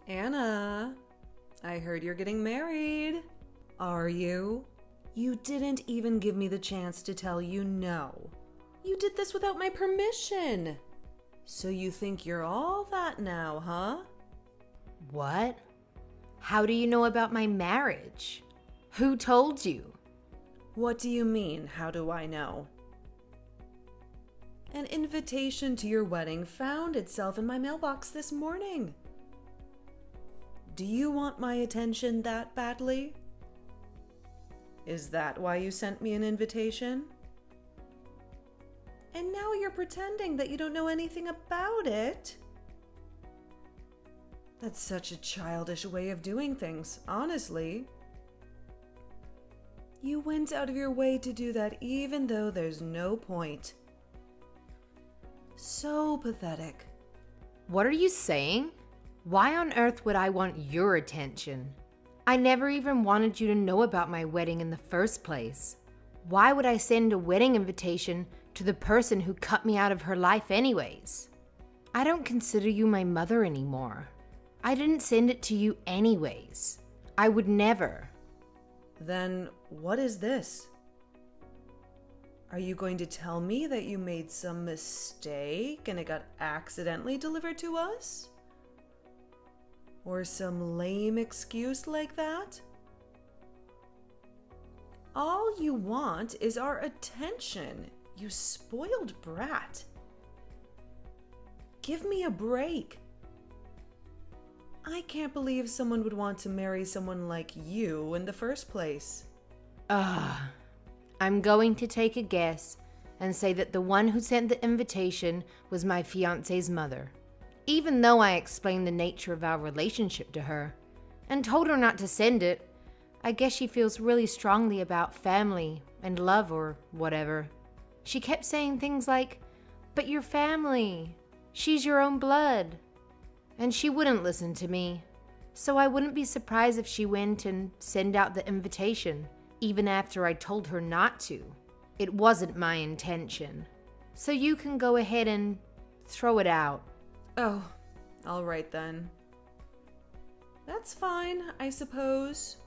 Anna, I heard you're getting married. Are you? You didn't even give me the chance to tell you no. You did this without my permission. So you think you're all that now, huh? What? How do you know about my marriage? Who told you? What do you mean, how do I know? An invitation to your wedding found itself in my mailbox this morning. Do you want my attention that badly? Is that why you sent me an invitation? And now you're pretending that you don't know anything about it? That's such a childish way of doing things, honestly. You went out of your way to do that even though there's no point. So pathetic. What are you saying? Why on earth would I want your attention? I never even wanted you to know about my wedding in the first place. Why would I send a wedding invitation to the person who cut me out of her life anyways? I don't consider you my mother anymore. I didn't send it to you anyways. I would never. Then what is this? Are you going to tell me that you made some mistake and it got accidentally delivered to us? Or some lame excuse like that? All you want is our attention, you spoiled brat. Give me a break. I can't believe someone would want to marry someone like you in the first place. I'm going to take a guess and say that the one who sent the invitation was my fiance's mother. Even though I explained the nature of our relationship to her and told her not to send it, I guess she feels really strongly about family and love or whatever. She kept saying things like, "But you're family. She's your own blood." And she wouldn't listen to me. So I wouldn't be surprised if she went and sent out the invitation, even after I told her not to. It wasn't my intention. So you can go ahead and throw it out. Oh, all right then. That's fine, I suppose.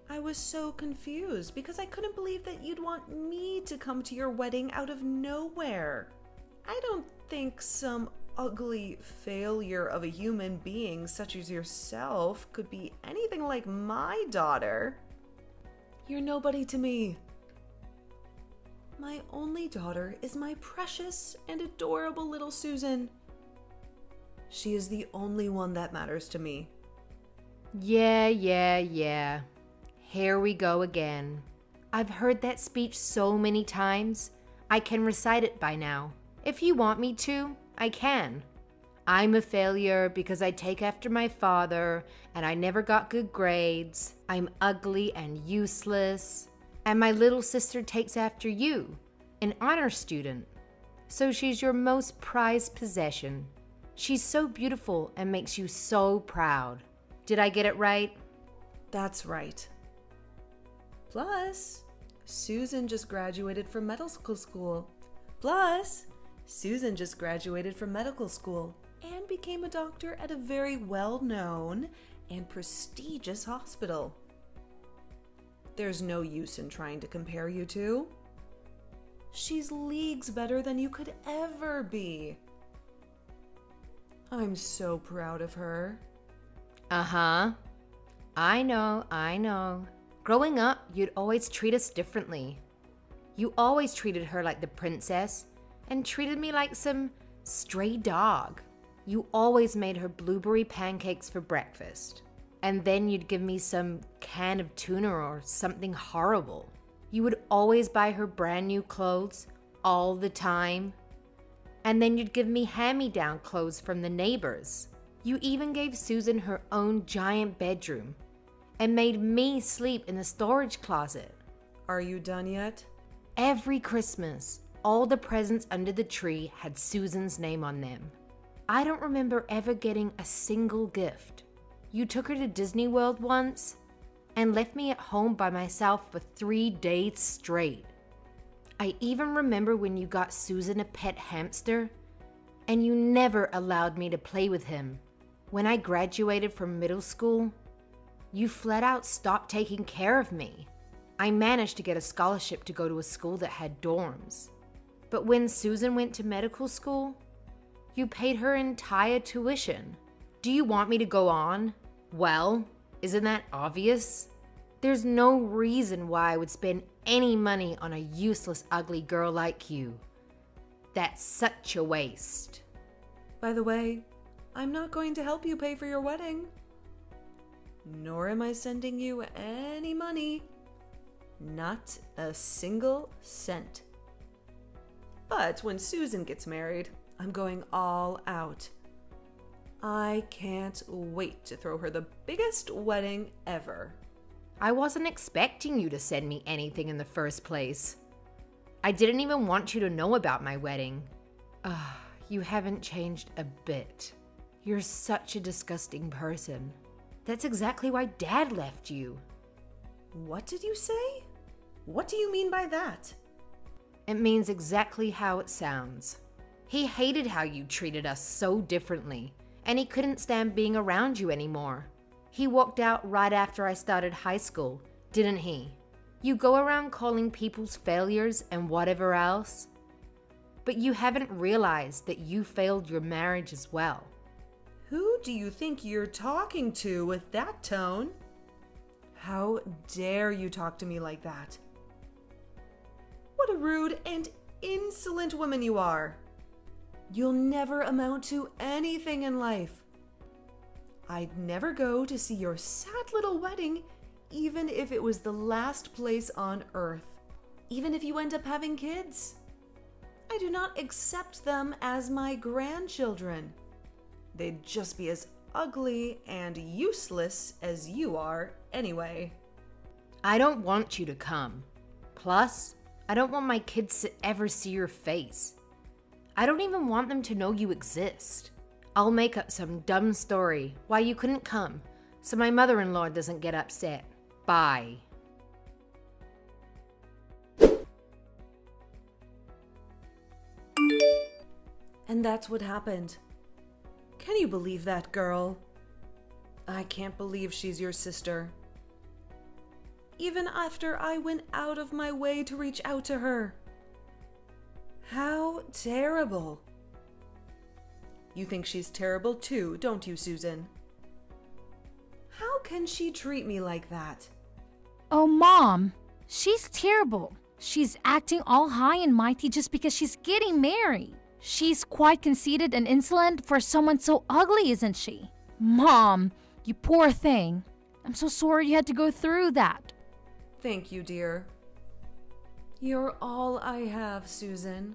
I was so confused because I couldn't believe that you'd want me to come to your wedding out of nowhere. I don't think some ugly failure of a human being such as yourself could be anything like my daughter. You're nobody to me. My only daughter is my precious and adorable little Susan. She is the only one that matters to me. Yeah. Here we go again. I've heard that speech so many times, I can recite it by now. If you want me to, I can. I'm a failure because I take after my father and I never got good grades. I'm ugly and useless. And my little sister takes after you, an honor student. So she's your most prized possession. She's so beautiful and makes you so proud. Did I get it right? That's right. Plus, Susan just graduated from medical school and became a doctor at a very well-known and prestigious hospital. There's no use in trying to compare you two. She's leagues better than you could ever be. I'm so proud of her. Uh-huh. I know. Growing up, you'd always treat us differently. You always treated her like the princess and treated me like some stray dog. You always made her blueberry pancakes for breakfast. And then you'd give me some can of tuna or something horrible. You would always buy her brand new clothes all the time. And then you'd give me hand-me-down clothes from the neighbors. You even gave Susan her own giant bedroom and made me sleep in the storage closet. Are you done yet? Every Christmas, all the presents under the tree had Susan's name on them. I don't remember ever getting a single gift. You took her to Disney World once and left me at home by myself for 3 days straight. I even remember when you got Susan a pet hamster and you never allowed me to play with him. When I graduated from middle school, you flat out stopped taking care of me. I managed to get a scholarship to go to a school that had dorms. But when Susan went to medical school, you paid her entire tuition. Do you want me to go on? Well, isn't that obvious? There's no reason why I would spend any money on a useless, ugly girl like you. That's such a waste. By the way, I'm not going to help you pay for your wedding. Nor am I sending you any money. Not a single cent. But when Susan gets married, I'm going all out. I can't wait to throw her the biggest wedding ever. I wasn't expecting you to send me anything in the first place. I didn't even want you to know about my wedding. You haven't changed a bit. You're such a disgusting person. That's exactly why Dad left you. What did you say? What do you mean by that? It means exactly how it sounds. He hated how you treated us so differently, and he couldn't stand being around you anymore. He walked out right after I started high school, didn't he? You go around calling people's failures and whatever else, but you haven't realized that you failed your marriage as well. Who do you think you're talking to with that tone? How dare you talk to me like that? What a rude and insolent woman you are. You'll never amount to anything in life. I'd never go to see your sad little wedding, even if it was the last place on earth. Even if you end up having kids. I do not accept them as my grandchildren. They'd just be as ugly and useless as you are anyway. I don't want you to come. Plus, I don't want my kids to ever see your face. I don't even want them to know you exist. I'll make up some dumb story why you couldn't come, so my mother-in-law doesn't get upset. Bye. And that's what happened. Can you believe that, girl? I can't believe she's your sister. Even after I went out of my way to reach out to her. How terrible. You think she's terrible too, don't you, Susan? How can she treat me like that? Oh, Mom, she's terrible. She's acting all high and mighty just because she's getting married. She's quite conceited and insolent for someone so ugly, isn't she? Mom, you poor thing. I'm so sorry you had to go through that. Thank you, dear. You're all I have, Susan.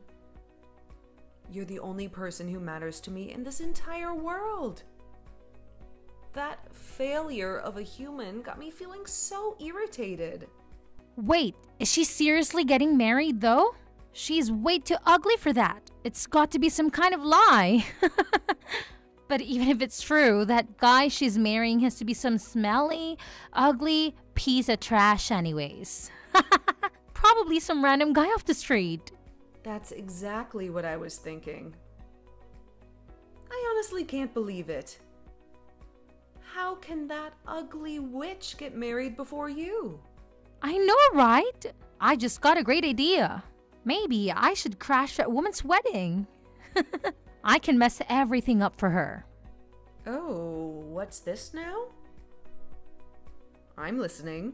You're the only person who matters to me in this entire world. That failure of a human got me feeling so irritated. Wait, is she seriously getting married though? She's way too ugly for that. It's got to be some kind of lie. But even if it's true, that guy she's marrying has to be some smelly, ugly piece of trash anyways. Probably some random guy off the street. That's exactly what I was thinking. I honestly can't believe it. How can that ugly witch get married before you? I know, right? I just got a great idea. Maybe I should crash that woman's wedding. I can mess everything up for her. Oh, what's this now? I'm listening.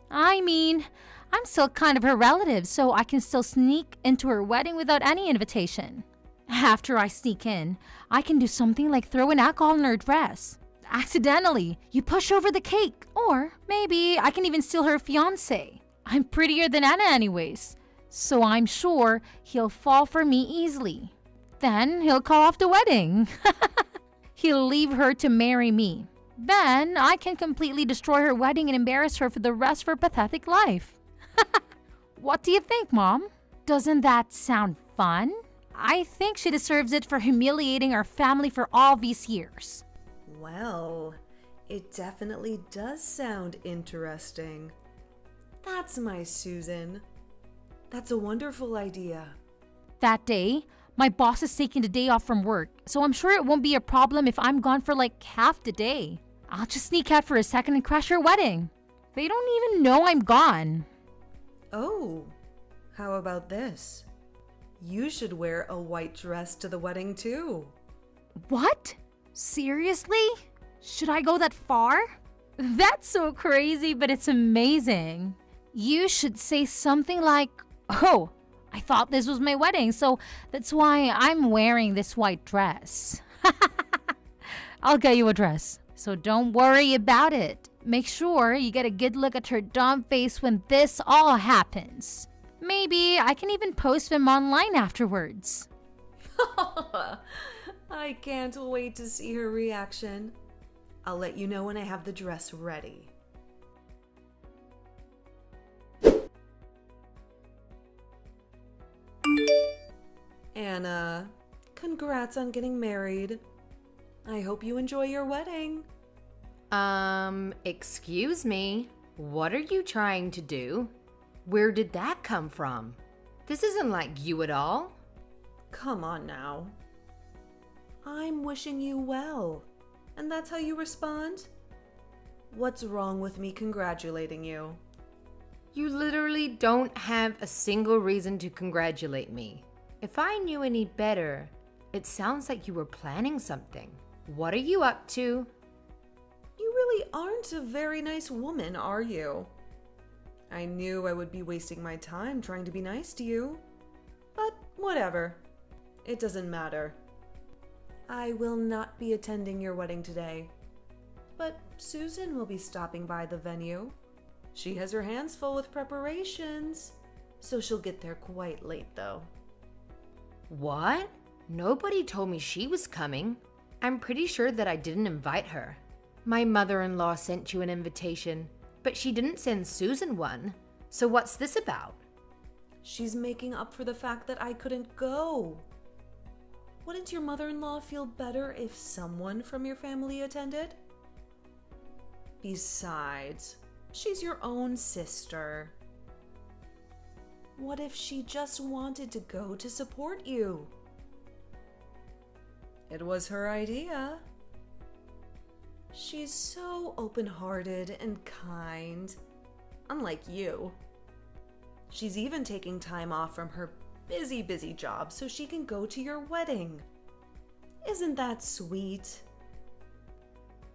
I mean, I'm still kind of her relative, so I can still sneak into her wedding without any invitation. After I sneak in, I can do something like throw in alcohol in her dress. Accidentally, you push over the cake. Or maybe I can even steal her fiancé. I'm prettier than Anna anyways, so I'm sure he'll fall for me easily. Then he'll call off the wedding. He'll leave her to marry me. Then I can completely destroy her wedding and embarrass her for the rest of her pathetic life. What do you think, Mom? Doesn't that sound fun? I think she deserves it for humiliating our family for all these years. Well, it definitely does sound interesting. That's my Susan. That's a wonderful idea. That day, My boss is taking the day off from work, so I'm sure it won't be a problem if I'm gone for like half the day. I'll just sneak out for a second and crash your wedding. They don't even know I'm gone. Oh, how about this? You should wear a white dress to the wedding too. What? Seriously? Should I go that far? That's so crazy, but it's amazing. You should say something like, "Oh, I thought this was my wedding, so that's why I'm wearing this white dress." I'll get you a dress, so don't worry about it. Make sure you get a good look at her dumb face when this all happens. Maybe I can even post them online afterwards. I can't wait to see her reaction. I'll let you know when I have the dress ready. Anna, congrats on getting married. I hope you enjoy your wedding. Excuse me. What are you trying to do? Where did that come from? This isn't like you at all. Come on now. I'm wishing you well. And that's how you respond? What's wrong with me congratulating you? You literally don't have a single reason to congratulate me. If I knew any better, it sounds like you were planning something. What are you up to? You really aren't a very nice woman, are you? I knew I would be wasting my time trying to be nice to you. But whatever. It doesn't matter. I will not be attending your wedding today. But Susan will be stopping by the venue. She has her hands full with preparations, so she'll get there quite late though. What? Nobody told me she was coming. I'm pretty sure that I didn't invite her. My mother-in-law sent you an invitation, but she didn't send Susan one. So what's this about? She's making up for the fact that I couldn't go. Wouldn't your mother-in-law feel better if someone from your family attended? Besides, she's your own sister. What if she just wanted to go to support you? It was her idea. She's so open-hearted and kind, unlike you. She's even taking time off from her busy job so she can go to your wedding. Isn't that sweet?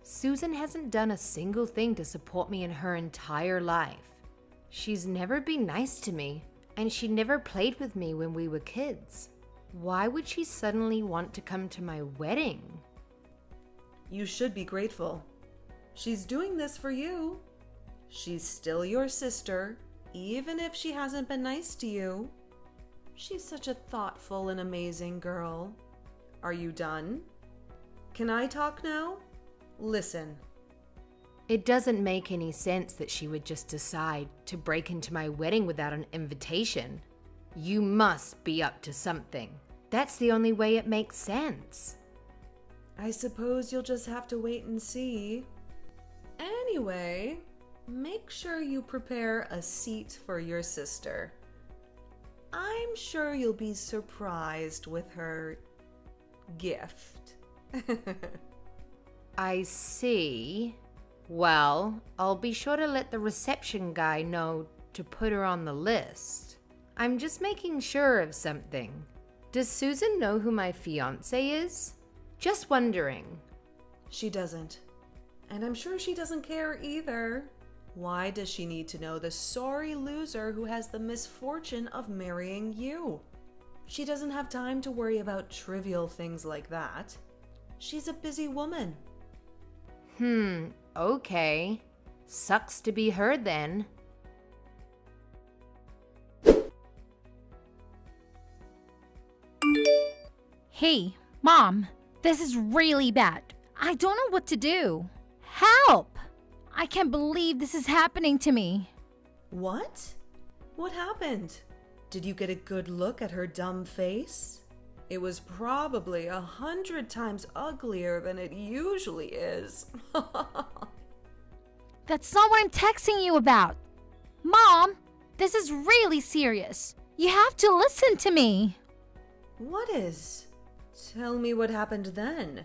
Susan hasn't done a single thing to support me in her entire life. She's never been nice to me, and she never played with me when we were kids. Why would she suddenly want to come to my wedding? You should be grateful. She's doing this for you. She's still your sister, even if she hasn't been nice to you. She's such a thoughtful and amazing girl. Are you done? Can I talk now? Listen. It doesn't make any sense that she would just decide to break into my wedding without an invitation. You must be up to something. That's the only way it makes sense. I suppose you'll just have to wait and see. Anyway, make sure you prepare a seat for your sister. I'm sure you'll be surprised with her gift. I see. Well, I'll be sure to let the reception guy know to put her on the list. I'm just making sure of something. Does Susan know who my fiancé is? Just wondering. She doesn't. And I'm sure she doesn't care either. Why does she need to know the sorry loser who has the misfortune of marrying you? She doesn't have time to worry about trivial things like that. She's a busy woman. Okay. Sucks to be her then. Hey, Mom, this is really bad. I don't know what to do. Help! I can't believe this is happening to me. What? What happened? Did you get a good look at her dumb face? It was probably 100 times uglier than it usually is. That's not what I'm texting you about. Mom, this is really serious. You have to listen to me. What is? Tell me what happened then.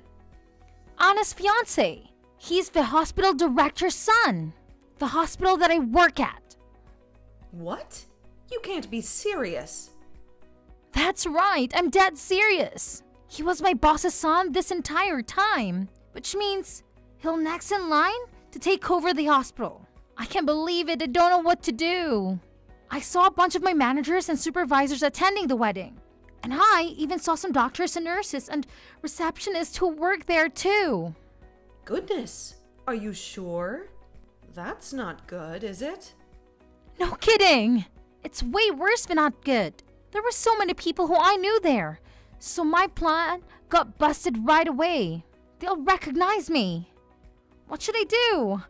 Anna's fiance. He's the hospital director's son. The hospital that I work at. What? You can't be serious. That's right, I'm dead serious. He was my boss's son this entire time, which means he'll next in line to take over the hospital. I can't believe it, I don't know what to do. I saw a bunch of my managers and supervisors attending the wedding. And I even saw some doctors and nurses and receptionists who work there too. Goodness, are you sure? That's not good, is it? No kidding! It's way worse than not good. There were so many people who I knew there. So my plan got busted right away. They'll recognize me. What should I do?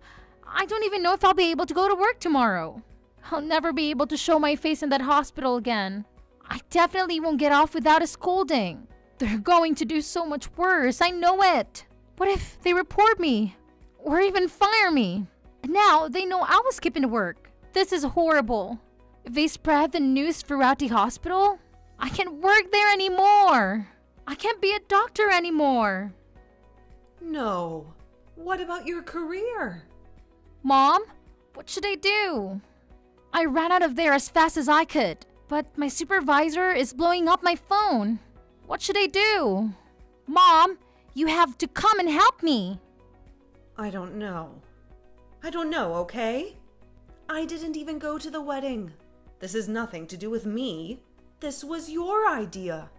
I don't even know if I'll be able to go to work tomorrow. I'll never be able to show my face in that hospital again. I definitely won't get off without a scolding. They're going to do so much worse, I know it. What if they report me? Or even fire me? And now they know I was skipping to work. This is horrible. If they spread the news throughout the hospital, I can't work there anymore. I can't be a doctor anymore. No. What about your career? Mom, what should I do? I ran out of there as fast as I could, but my supervisor is blowing up my phone. What should I do? Mom, you have to come and help me. I don't know. Okay? I didn't even go to the wedding. This has nothing to do with me. This was your idea.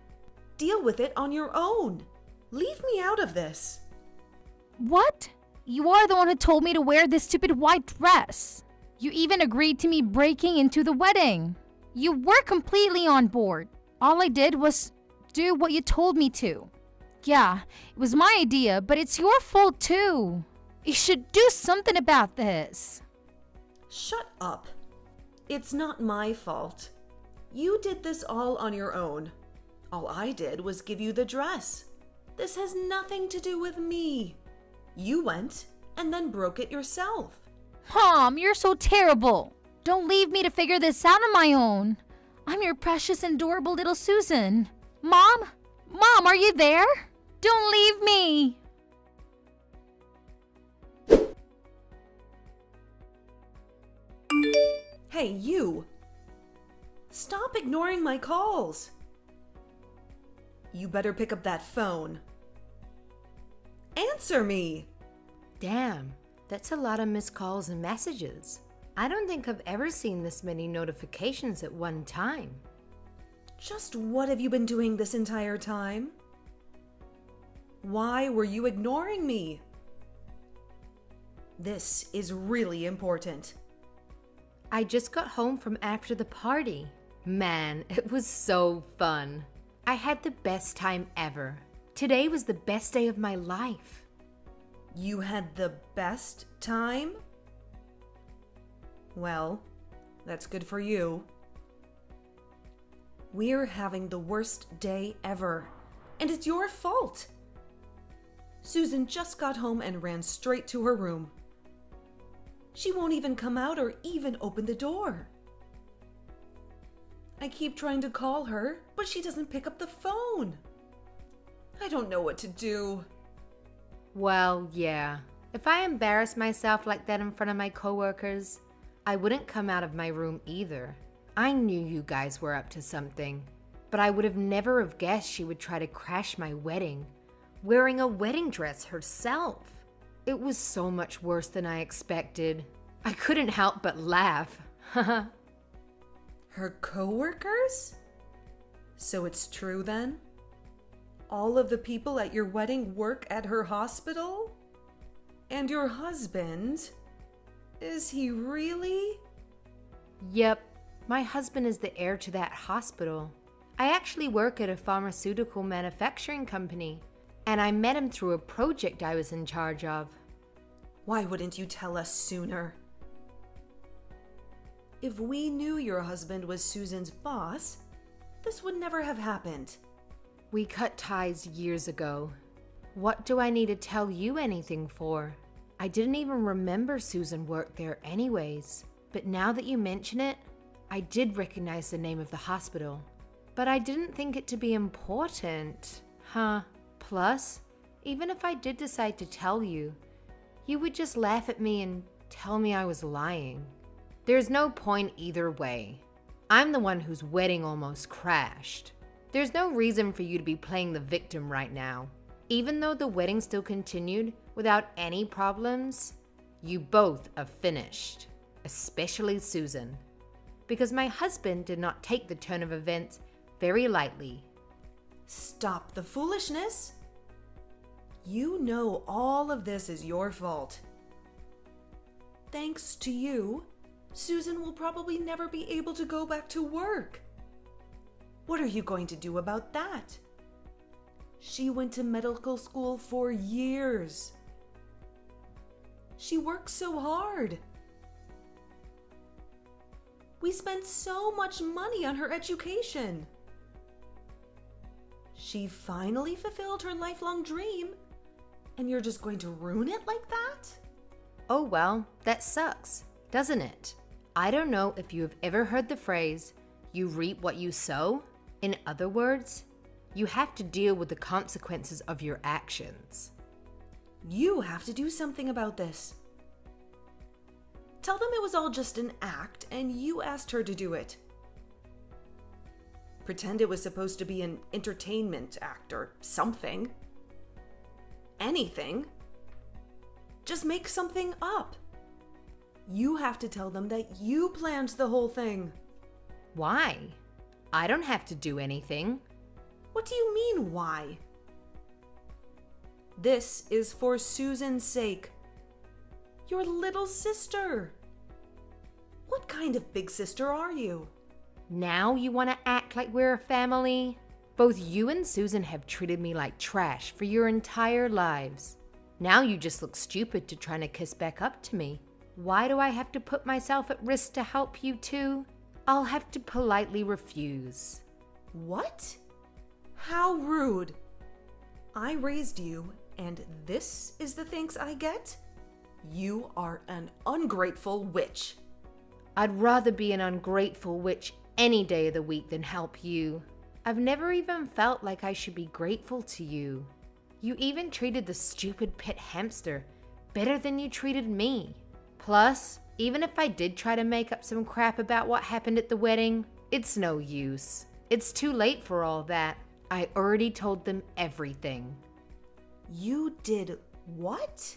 Deal with it on your own. Leave me out of this. What? You are the one who told me to wear this stupid white dress. You even agreed to me breaking into the wedding. You were completely on board. All I did was do what you told me to. Yeah, it was my idea, but it's your fault too. You should do something about this. Shut up. It's not my fault. You did this all on your own. All I did was give you the dress. This has nothing to do with me. You went and then broke it yourself. Mom, you're so terrible. Don't leave me to figure this out on my own. I'm your precious and adorable little Susan. Mom? Mom, are you there? Don't leave me. Hey, you! Stop ignoring my calls! You better pick up that phone. Answer me! Damn, that's a lot of missed calls and messages. I don't think I've ever seen this many notifications at one time. Just what have you been doing this entire time? Why were you ignoring me? This is really important. I just got home from after the party. Man, it was so fun. I had the best time ever. Today was the best day of my life. You had the best time? Well, that's good for you. We're having the worst day ever, and it's your fault. Susan just got home and ran straight to her room. She won't even come out or even open the door. I keep trying to call her, but she doesn't pick up the phone. I don't know what to do. Well, yeah. If I embarrassed myself like that in front of my coworkers, I wouldn't come out of my room either. I knew you guys were up to something, but I would have never have guessed she would try to crash my wedding, wearing a wedding dress herself. It was so much worse than I expected. I couldn't help but laugh. Her coworkers? So it's true then? All of the people at your wedding work at her hospital? And your husband? Is he really? Yep, my husband is the heir to that hospital. I actually work at a pharmaceutical manufacturing company, and I met him through a project I was in charge of. Why wouldn't you tell us sooner? If we knew your husband was Susan's boss, this would never have happened. We cut ties years ago. What do I need to tell you anything for? I didn't even remember Susan worked there anyways. But now that you mention it, I did recognize the name of the hospital. But I didn't think it to be important. Plus, even if I did decide to tell you, you would just laugh at me and tell me I was lying. There's no point either way. I'm the one whose wedding almost crashed. There's no reason for you to be playing the victim right now. Even though the wedding still continued without any problems, you both are finished, especially Susan, because my husband did not take the turn of events very lightly. Stop the foolishness. You know all of this is your fault. Thanks to you, Susan will probably never be able to go back to work. What are you going to do about that? She went to medical school for years. She worked so hard. We spent so much money on her education. She finally fulfilled her lifelong dream, and you're just going to ruin it like that? Oh well, that sucks, doesn't it? I don't know if you have ever heard the phrase, you reap what you sow. In other words, you have to deal with the consequences of your actions. You have to do something about this. Tell them it was all just an act and you asked her to do it. Pretend it was supposed to be an entertainment act or something. Anything. Just make something up. You have to tell them that you planned the whole thing. Why? I don't have to do anything. What do you mean, why? This is for Susan's sake. Your little sister. What kind of big sister are you? Now you want to act like we're a family? Both you and Susan have treated me like trash for your entire lives. Now you just look stupid to trying to kiss back up to me. Why do I have to put myself at risk to help you two? I'll have to politely refuse. What? How rude. I raised you, and this is the thanks I get? You are an ungrateful witch. I'd rather be an ungrateful witch any day of the week than help you. I've never even felt like I should be grateful to you. You even treated the stupid pet hamster better than you treated me. Plus, even if I did try to make up some crap about what happened at the wedding, it's no use. It's too late for all that. I already told them everything. You did what?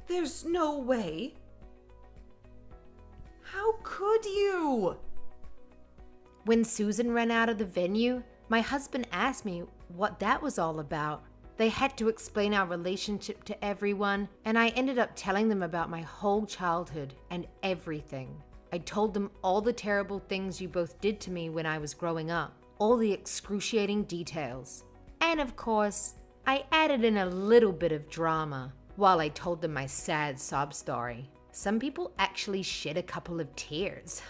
There's no way. How could you? When Susan ran out of the venue, my husband asked me what that was all about. They had to explain our relationship to everyone, and I ended up telling them about my whole childhood and everything. I told them all the terrible things you both did to me when I was growing up, all the excruciating details. And of course, I added in a little bit of drama while I told them my sad sob story. Some people actually shed a couple of tears.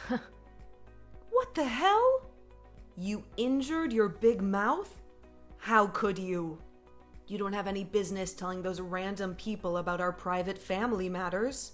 What the hell? You injured your big mouth? How could you? You don't have any business telling those random people about our private family matters.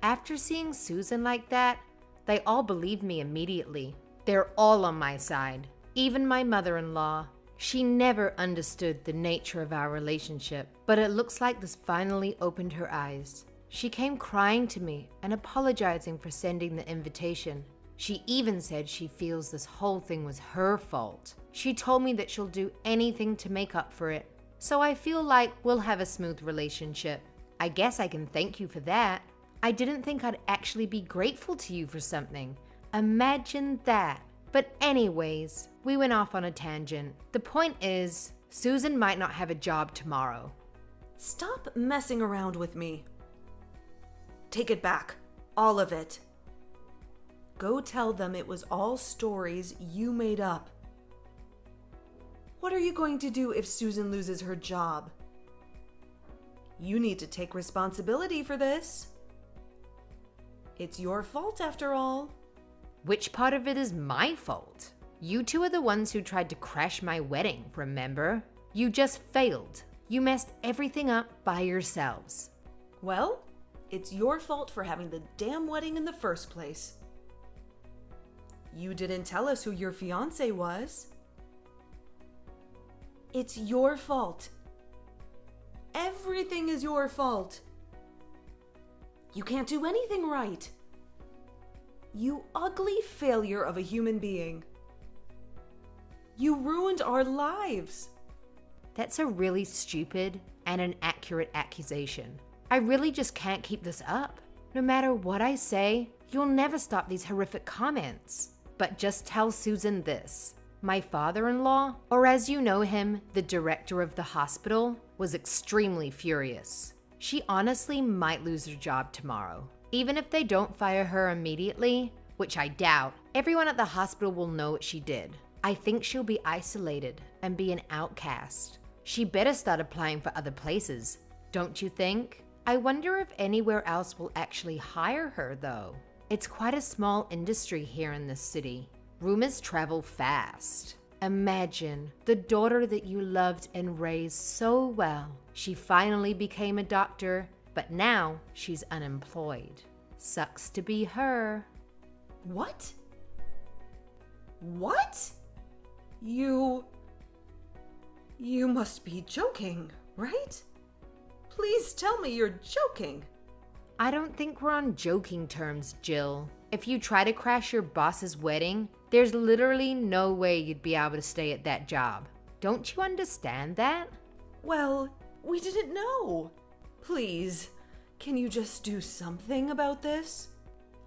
After seeing Susan like that, they all believed me immediately. They're all on my side. Even my mother-in-law. She never understood the nature of our relationship, but it looks like this finally opened her eyes. She came crying to me and apologizing for sending the invitation. She even said she feels this whole thing was her fault. She told me that she'll do anything to make up for it. So I feel like we'll have a smooth relationship. I guess I can thank you for that. I didn't think I'd actually be grateful to you for something. Imagine that. But anyways, we went off on a tangent. The point is, Susan might not have a job tomorrow. Stop messing around with me. Take it back. All of it. Go tell them it was all stories you made up. What are you going to do if Susan loses her job? You need to take responsibility for this. It's your fault after all. Which part of it is my fault? You two are the ones who tried to crash my wedding, remember? You just failed. You messed everything up by yourselves. Well, it's your fault for having the damn wedding in the first place. You didn't tell us who your fiancé was. It's your fault. Everything is your fault. You can't do anything right. You ugly failure of a human being. You ruined our lives. That's a really stupid and an accurate accusation. I really just can't keep this up. No matter what I say, you'll never stop these horrific comments. But just tell Susan this. My father-in-law, or as you know him, the director of the hospital, was extremely furious. She honestly might lose her job tomorrow. Even if they don't fire her immediately, which I doubt, everyone at the hospital will know what she did. I think she'll be isolated and be an outcast. She better start applying for other places, don't you think? I wonder if anywhere else will actually hire her, though. It's quite a small industry here in this city. Rumors travel fast. Imagine the daughter that you loved and raised so well. She finally became a doctor, but now she's unemployed. Sucks to be her. What? What? You must be joking, right? Please tell me you're joking. I don't think we're on joking terms, Jill. If you try to crash your boss's wedding, there's literally no way you'd be able to stay at that job. Don't you understand that? Well, we didn't know. Please, can you just do something about this?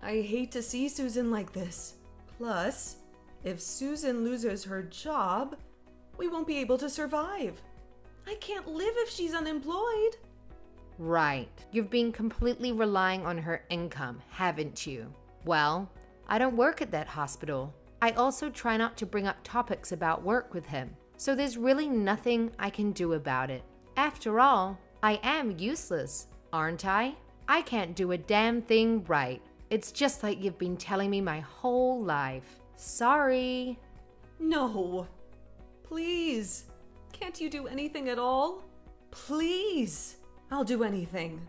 I hate to see Susan like this. Plus, if Susan loses her job, we won't be able to survive. I can't live if she's unemployed. Right. You've been completely relying on her income, haven't you? Well, I don't work at that hospital. I also try not to bring up topics about work with him, so there's really nothing I can do about it. After all, I am useless, aren't I? I can't do a damn thing right. It's just like you've been telling me my whole life. Sorry. No. Please. Can't you do anything at all? Please. I'll do anything.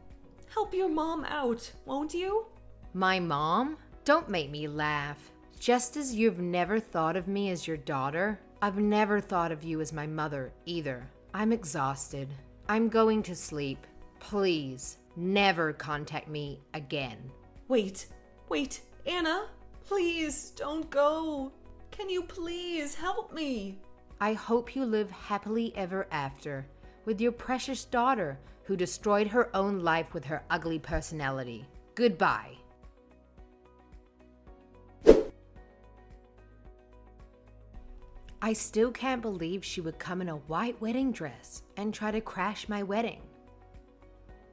Help your mom out, won't you? My mom? Don't make me laugh. Just as you've never thought of me as your daughter, I've never thought of you as my mother either. I'm exhausted. I'm going to sleep. Please, never contact me again. Wait, Anna, please don't go. Can you please help me? I hope you live happily ever after with your precious daughter who destroyed her own life with her ugly personality. Goodbye. I still can't believe she would come in a white wedding dress and try to crash my wedding.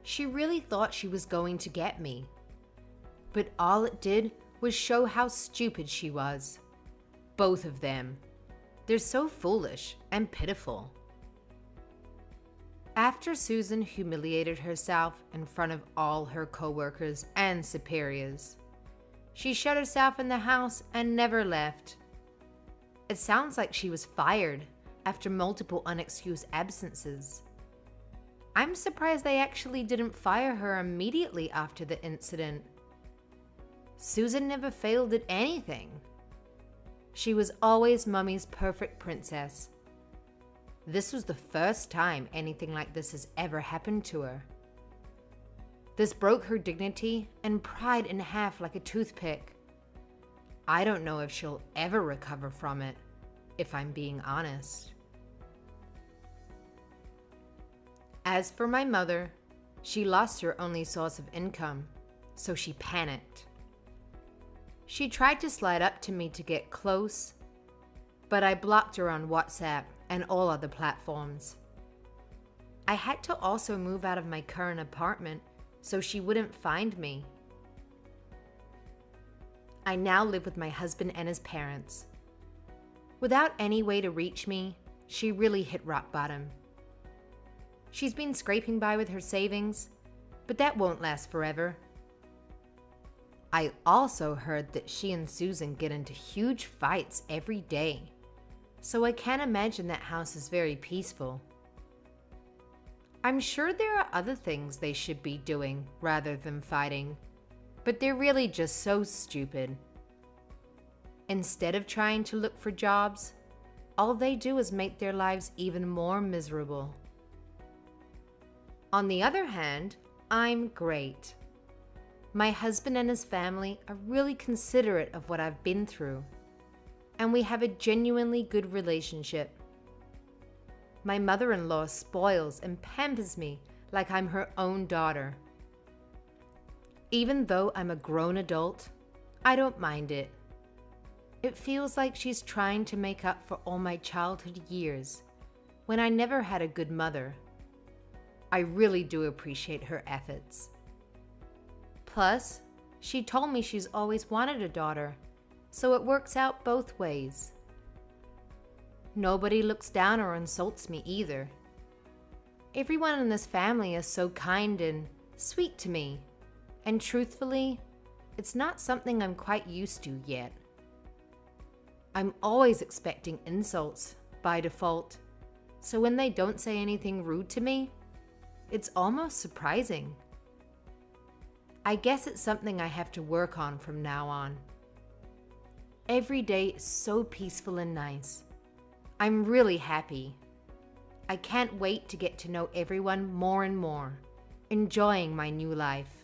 She really thought she was going to get me. But all it did was show how stupid she was. Both of them. They're so foolish and pitiful. After Susan humiliated herself in front of all her coworkers and superiors, she shut herself in the house and never left. It sounds like she was fired after multiple unexcused absences. I'm surprised they actually didn't fire her immediately after the incident. Susan never failed at anything. She was always Mummy's perfect princess. This was the first time anything like this has ever happened to her. This broke her dignity and pride in half like a toothpick. I don't know if she'll ever recover from it, if I'm being honest. As for my mother, she lost her only source of income, so she panicked. She tried to slide up to me to get close, but I blocked her on WhatsApp and all other platforms. I had to also move out of my current apartment so she wouldn't find me. I now live with my husband and his parents. Without any way to reach me, she really hit rock bottom. She's been scraping by with her savings, but that won't last forever. I also heard that she and Susan get into huge fights every day, so I can't imagine that house is very peaceful. I'm sure there are other things they should be doing rather than fighting, but they're really just so stupid. Instead of trying to look for jobs, all they do is make their lives even more miserable. On the other hand, I'm great. My husband and his family are really considerate of what I've been through, and we have a genuinely good relationship. My mother-in-law spoils and pampers me like I'm her own daughter. Even though I'm a grown adult, I don't mind it. It feels like she's trying to make up for all my childhood years when I never had a good mother. I really do appreciate her efforts. Plus, she told me she's always wanted a daughter, so it works out both ways. Nobody looks down or insults me either. Everyone in this family is so kind and sweet to me, and truthfully, it's not something I'm quite used to yet. I'm always expecting insults by default, so when they don't say anything rude to me, it's almost surprising. I guess it's something I have to work on from now on. Every day is so peaceful and nice. I'm really happy. I can't wait to get to know everyone more and more, enjoying my new life.